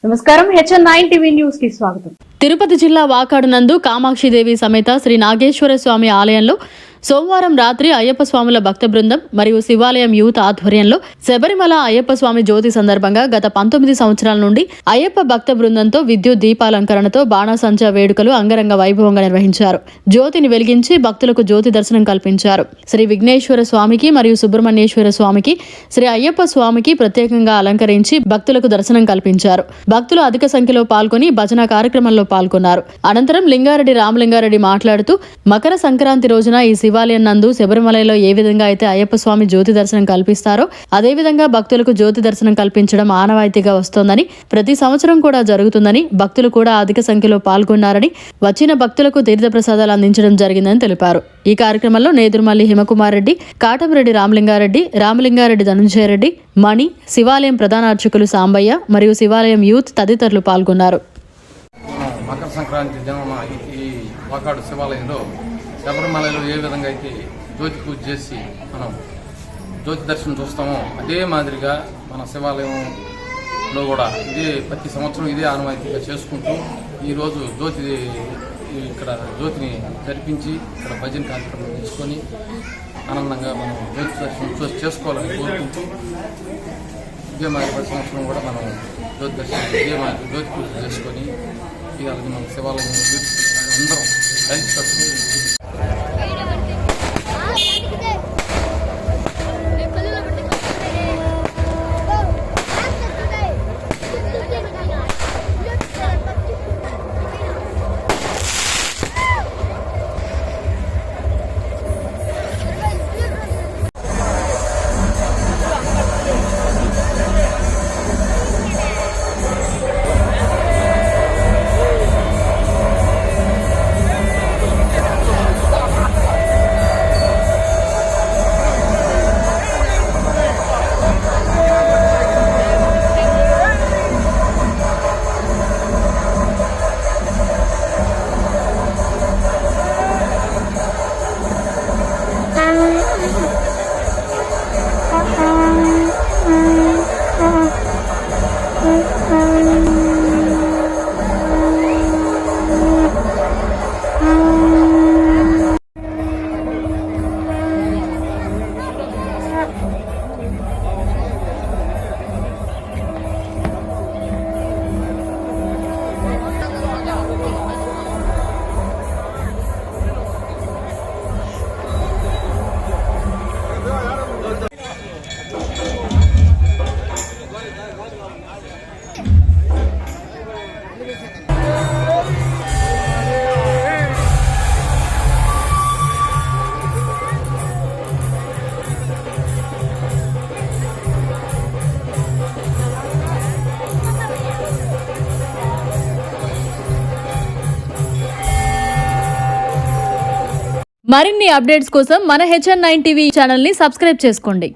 నమస్కారం, HN9 TV news కి స్వాగతం. తిరుపతి జిల్లా వాకాడు నందు కామాక్షిదేవి సమేత శ్రీ నాగేశ్వర స్వామి ఆలయంలో సోమవారం రాత్రి అయ్యప్ప స్వాముల భక్త బృందం మరియు శివాలయం యూత్ ఆధ్వర్యంలో శబరిమల అయ్యప్ప స్వామి జ్యోతి సందర్భంగా గత 19 సంవత్సరాల నుండి అయ్యప్ప భక్త బృందంతో విద్యుత్ దీపాలంకరణతో బాణాసంచా వేడుకలు అంగరంగ వైభవంగా నిర్వహించారు. జ్యోతిని వెలిగించి భక్తులకు జ్యోతి దర్శనం కల్పించారు. శ్రీ విఘ్నేశ్వర స్వామికి మరియు సుబ్రహ్మణ్యేశ్వర స్వామికి, శ్రీ అయ్యప్ప స్వామికి ప్రత్యేకంగా అలంకరించి భక్తులకు దర్శనం కల్పించారు. భక్తులు అధిక సంఖ్యలో పాల్గొని భజన కార్యక్రమంలో పాల్గొన్నారు. అనంతరం లింగారెడ్డి రామలింగారెడ్డి మాట్లాడుతూ మకర సంక్రాంతి రోజున ఈ శివాలయం నందు శబరిమలలో ఏ విధంగా అయితే అయ్యప్ప స్వామి జ్యోతి దర్శనం కల్పిస్తారో అదేవిధంగా భక్తులకు జ్యోతి దర్శనం కల్పించడం ఆనవాయితీగా వస్తోందని, ప్రతి సంవత్సరం కూడా జరుగుతుందని, భక్తులు కూడా అధిక సంఖ్యలో పాల్గొన్నారని, వచ్చిన భక్తులకు తీర్థప్రసాదాలు అందించడం జరిగిందని తెలిపారు. ఈ కార్యక్రమంలో నేదురుమల్లి హిమకుమార్ రెడ్డి, కాటంరెడ్డి రామలింగారెడ్డి ధనుంజయరెడ్డి, మణి, శివాలయం ప్రధాన అర్చకులు సాంబయ్య మరియు శివాలయం యూత్ తదితరులు పాల్గొన్నారు. మకర సంక్రాంతి దినమున ఈ వాకాడు శివాలయంలో శబరిమలలో ఏ విధంగా అయితే జ్యోతి పూజ చేసి మనం జ్యోతి దర్శనం చూస్తామో అదే మాదిరిగా మన శివాలయంలో కూడా ప్రతి సంవత్సరం ఇదే ఆనవాయితీగా చేసుకుంటూ ఈరోజు ఇక్కడ జ్యోతిని జరిపించి ఇక్కడ భజన కార్యక్రమం తీసుకొని ఆనందంగా మనం జ్యోతి దర్శనం చేసుకోవాలని కోరుకుంటూ ఇదే మాదిరి ప్రతి సంవత్సరం కూడా మనం జ్యోతి దర్శనం జ్యోతి పూజ చేసుకొని ఇవాళ మన శివాలయం అందరం కలిసి కట్టుకుని మరిన్ని అప్డేట్స్ కోసం మన HN9 టీవీ ఛానల్ ని సబ్స్క్రైబ్ చేసుకోండి.